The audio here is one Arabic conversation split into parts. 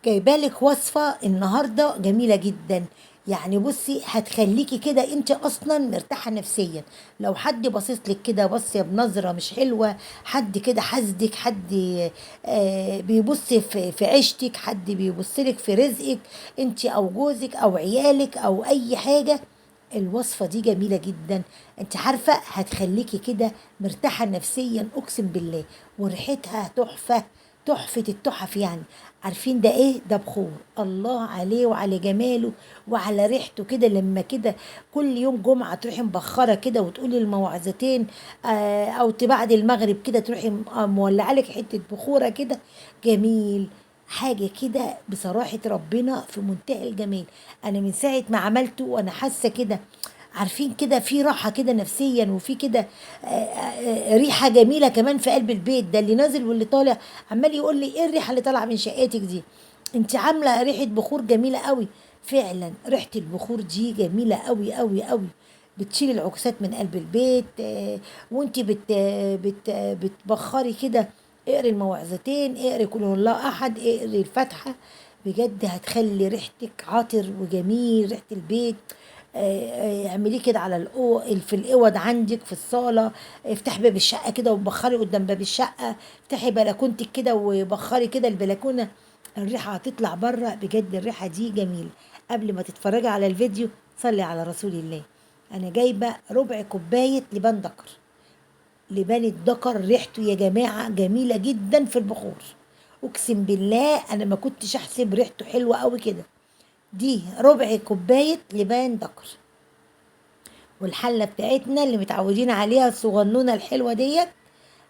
جايبالك وصفة النهاردة جميلة جدا. يعني بصي هتخليكي كده انت اصلا مرتاحة نفسيا. لو حد باصصلك كده بصي بنظرة مش حلوة، حد كده حاسدك، حد بيبص في عيشتك، حد بيبصلك في رزقك انت او جوزك او عيالك او اي حاجة. الوصفة دي جميلة جدا. انت عارفة هتخليكي كده مرتاحة نفسيا اقسم بالله. وريحتها تحفة، تحفة التحف يعني. عارفين ده ايه؟ ده بخور الله عليه وعلى جماله وعلى ريحته كده. لما كده كل يوم جمعة تروحي مبخرة كده وتقولي الموعظتين، او بعد المغرب كده تروحي مولعة لك حتة بخورة كده. جميل. حاجة كده بصراحة ربنا في منتهى الجمال. انا من ساعة ما عملته وانا حاسة كده، عارفين كده في راحة كده نفسيا، وفي كده ريحة جميلة كمان في قلب البيت. ده اللي نازل واللي طالع عمال يقول لي ايه الريحة اللي طالعة من شقتك دي؟ انت عاملة ريحة بخور جميلة قوي. فعلا ريحة البخور دي جميلة قوي قوي قوي. بتشيل العكسات من قلب البيت. وانت بتبخري كده. اقري الموعظتين، اقري كل هو الله احد، اقري الفاتحة. بجد هتخلي ريحتك عاطر وجميل ريحة البيت. اعمليه كده على في الاوض عندك في الصاله. افتحي باب الشقه كده وبخري قدام باب الشقه. افتحي بلكونتك كده وبخري كده البلكونه. الريحه هتطلع بره بجد. الريحه دي جميله. قبل ما تتفرجي على الفيديو صلي على رسول الله. انا جايبه ربع كوبايه لبان دكر. لبان الدكر ريحته يا جماعه جميله جدا في البخور. اقسم بالله انا ما كنتش احسب ريحته حلوه قوي كده. دي ربع كوبايه لبان دكر. والحله بتاعتنا اللي متعودين عليها الصغنونه الحلوه ديت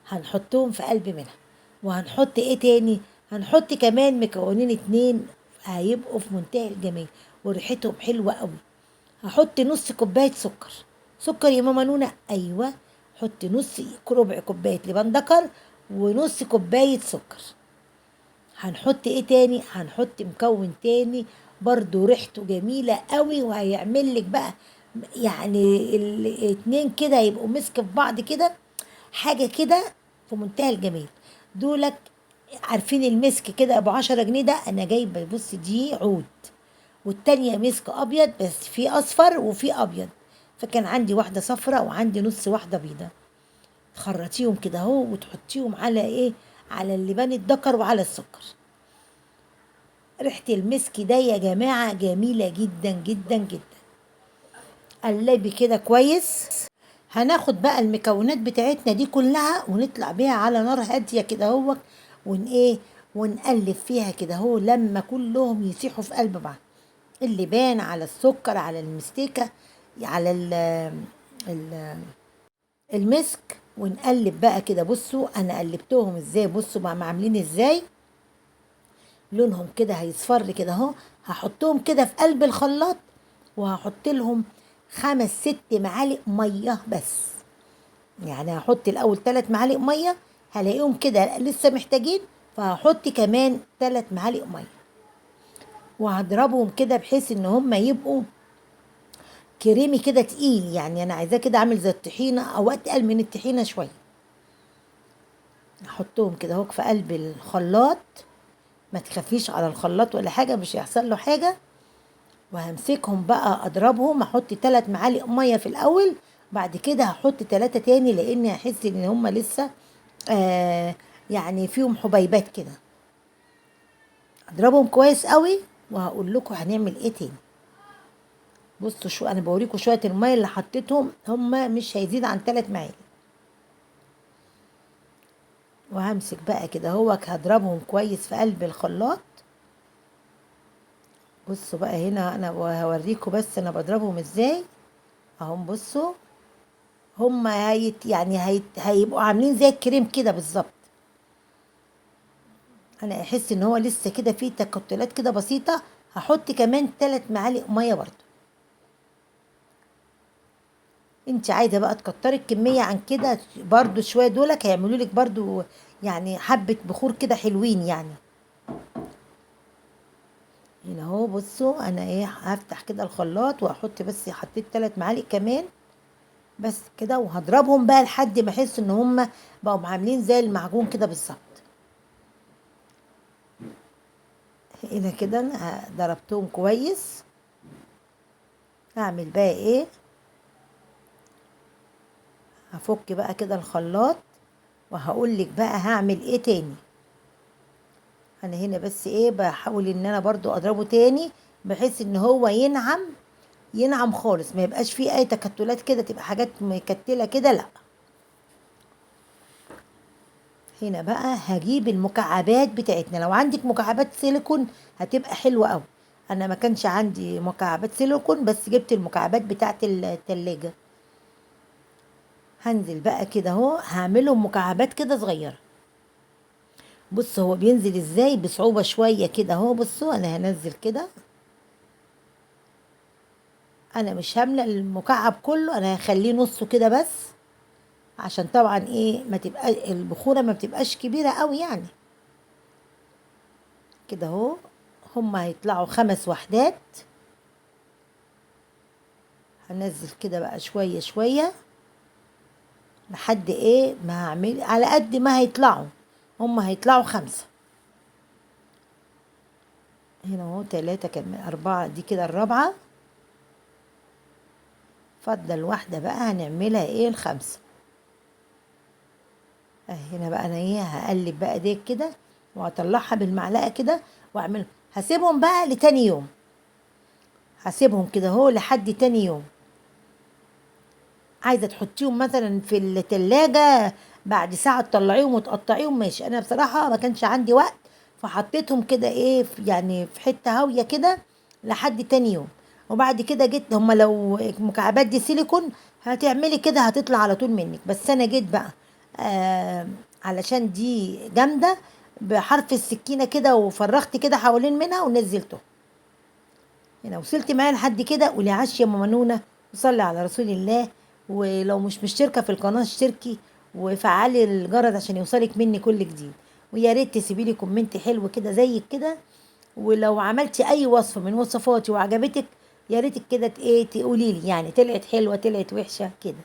هنحطهم في قلب منها. وهنحط ايه تاني؟ هنحط كمان مكونين اتنين هيبقوا في منتهى الجمال وريحتهم حلوه قوي. هحط نص كوبايه سكر. سكر يا ماما نونا؟ ايوه. حط نص، ربع كوبايه لبن دكر ونص كوبايه سكر. هنحط ايه تاني؟ هنحط مكون تاني برضو ريحته جميلة قوي وهيعمل لك بقى يعني الاتنين كده يبقوا مسك في بعض كده. حاجة كده في منتهى الجمال. دولك عارفين المسك كده ابو 10 جنيه ده؟ انا جايبه بص دي عود، والتانية مسك ابيض بس في اصفر وفي ابيض. فكان عندي واحدة صفرة وعندي نص واحدة بيضة. تخرطيهم كده اهو وتحطيهم على ايه؟ على اللبان الدكر وعلى السكر. ريحة المسك ده يا جماعة جميلة جدا جدا جدا. قلبي كده كويس. هناخد بقى المكونات بتاعتنا دي كلها ونطلع بيها على نار هادية كده اهو. ون ايه؟ ونقلب فيها كده اهو لما كلهم يسيحوا في قلب بعض. اللبان على السكر على المستيكة على ال- المسك. ونقلب بقى كده. بصوا انا قلبتهم ازاي، بصوا بقى عاملين ازاي. لونهم كده هيصفر كده اهو. هحطهم كده في قلب الخلاط وهحط لهم 5 6 معالق ميه بس. يعني هحط الاول 3 معالق ميه، هلاقيهم كده لسه محتاجين، فهحط كمان 3 معالق ميه. وهضربهم كده بحيث ان هم يبقوا كريمي كده تقيل. يعني انا عايزاه كده عامل زي الطحينه او اتقل من الطحينه شويه. احطهم كده اهو في قلب الخلاط. ما تخافيش على الخلاط ولا حاجه، مش هيحصل له حاجه. وهمسكهم بقى اضربهم. احط 3 معالق ميه في الاول، بعد كده هحط 3 تاني لاني هحس ان هما لسه آه يعني فيهم حبيبات كده. اضربهم كويس قوي وهقول لكم هنعمل ايه تاني. بصوا شو انا بوريكم شويه الميه اللي حطيتهم، هما مش هيزيد عن 3 معالق. وهمسك بقى كده هو هضربهم كويس في قلب الخلاط. بصوا بقى هنا انا هوريكم بس انا بضربهم ازاي. اهم بصوا. هم هيبقوا عاملين زي الكريم كده بالظبط. انا احس ان هو لسه كده فيه تكتلات كده بسيطه. هحط كمان 3 معالق ميه برضو. انت عايزه بقى تكتري الكميه عن كده برضو شويه، دولك هيعملوا لك برضو يعني حبه بخور كده حلوين يعني. هنا اهو بصوا انا ايه هفتح كده الخلاط واحط بس حطيت 3 معالق كمان بس كده. وهضربهم بقى لحد ما احس ان هم بقوا عاملين زي المعجون كده بالظبط. هنا كده انا ضربتهم كويس. هعمل بقى ايه، هفك بقى كده الخلاط وهقول لك بقى هعمل ايه تاني. انا هنا بس ايه بحاول ان انا برضو اضربه تاني بحيث ان هو ينعم خالص، ما يبقاش فيه اي تكتلات كده، تبقى حاجات مكتله كده، لا. هنا بقى هجيب المكعبات بتاعتنا، لو عندك مكعبات سيليكون هتبقى حلوه قوي. انا ما كانش عندي مكعبات سيليكون بس جبت المكعبات بتاعت التلاجة. هنزل بقى كده اهو، هعملهم مكعبات كده صغيره. بص هو بينزل ازاي بصعوبه شويه كده اهو. بصوا انا هنزل كده، انا مش هامله المكعب كله، انا هخليه نصه كده بس، عشان طبعا ايه ما تبقى البخوره ما بتبقاش كبيره قوي يعني. كده اهو، هما هيطلعوا 5 وحدات. هنزل كده بقى شويه شويه لحد ايه ما هعمل على قد ما هيطلعوا. هما هيطلعوا 5. هنا اهو 3 كمان 4، دي كده الرابعه. فضل واحده بقى هنعملها ايه ال5. هنا بقى انا ايه هقلب بقى ديك كده وهطلعها بالمعلقه كده واعمل. هسيبهم بقى لتاني يوم، هسيبهم كده اهو لحد تاني يوم. عايزه تحطيهم مثلا في التلاجة بعد ساعه تطلعيهم وتقطعيهم ماشي. انا بصراحه ما كانش عندي وقت فحطيتهم كده ايه يعني في حته هاويه كده لحد تاني يوم. وبعد كده جيت، هما لو المكعبات دي سيليكون هتعملي كده هتطلع على طول منك، بس انا جيت بقى آه علشان دي جامده بحرف السكينه كده وفرغت كده حوالين منها ونزلته. هنا وصلت معايا لحد كده، قولي عاش يا ماما نونا وصلي على رسول الله. ولو مش مشتركه في القناه اشتركي وفعلي الجرس عشان يوصلك مني كل جديد. ويا ريت تسيبي لي كومنت حلو كده زيك كده. ولو عملتي اي وصفه من وصفاتي وعجبتك يا ريتك كده ايه تقولي لي يعني طلعت حلوه طلعت وحشه كده.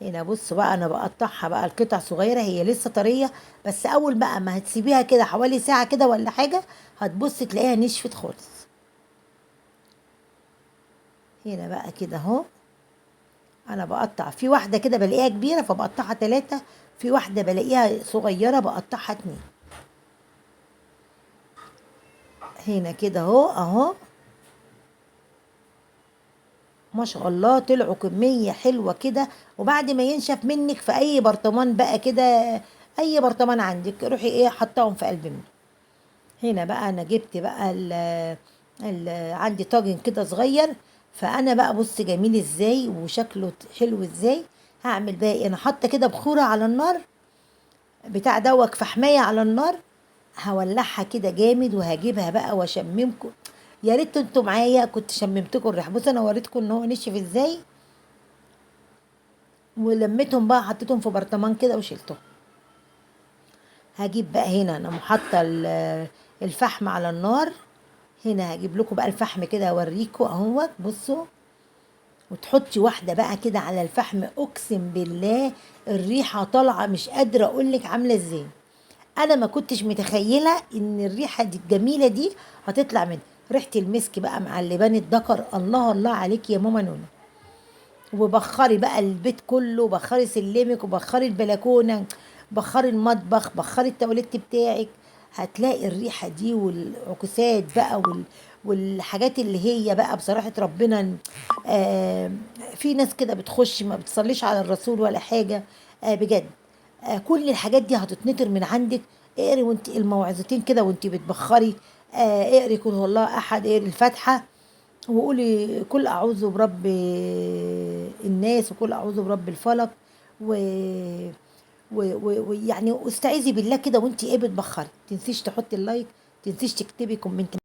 هنا بص بقى انا بقطعها بقى القطع صغيره، هي لسه طريه بس اول بقى ما هتسيبيها كده حوالي ساعه كده ولا حاجه هتبصي تلاقيها نشفت خالص. هنا بقى كده اهو، انا بقطع في واحده كده بلاقيها كبيره فبقطعها 3، في واحده بلاقيها صغيره بقطعها 2. هنا كده اهو ما شاء الله طلعوا كميه حلوه كده. وبعد ما ينشف منك في اي برطمان بقى كده، اي برطمان عندك روحي ايه حطاهم في قلب منه. هنا بقى انا جبت بقى ال عندي طاجن كده صغير، فانا بقى بص جميل ازاي وشكله حلو ازاي. هعمل بقى ايه، انا حاطه كده بخوره على النار بتاع دوك فحمايه على النار. هولعها كده جامد وهجيبها بقى واشممكم. يا ريت انتوا معايا كنت شممتكم الريحه. بص انا وريتكم ان هو نشف ازاي ولميتهم بقى حطيتهم في برطمان كده وشلتهم. هجيب بقى هنا انا محطه الفحم على النار. هنا هجيب لكم بقى الفحم كده اوريكم اهوت. بصوا وتحطي واحده بقى كده على الفحم، اقسم بالله الريحه طالعه مش قادره اقولك عامله ازاي. انا ما كنتش متخيله ان الريحه دي الجميله دي هتطلع منها. ريحه المسك بقى مع اللبان الدكر، الله الله عليك يا ماما نونا. وبخري بقى البيت كله، بخري سلمك وبخري البلكونه، بخري المطبخ، بخري التواليت بتاعك. هتلاقي الريحه دي والعكوسات بقى والحاجات اللي هي بقى بصراحه ربنا. آه في ناس كده بتخش ما بتصليش على الرسول ولا حاجه. بجد. كل الحاجات دي هتتنطر من عندك. اقري وانت الموعظتين كده وانت بتبخري. اقري قل هو الله احد، اقري الفاتحه وقولي كل اعوذ برب الناس وكل اعوذ برب الفلق و ويعني استعيذي بالله كده وانت ايه بتبخري. تنسيش تحطي اللايك، تنسيش تكتبي كومنت.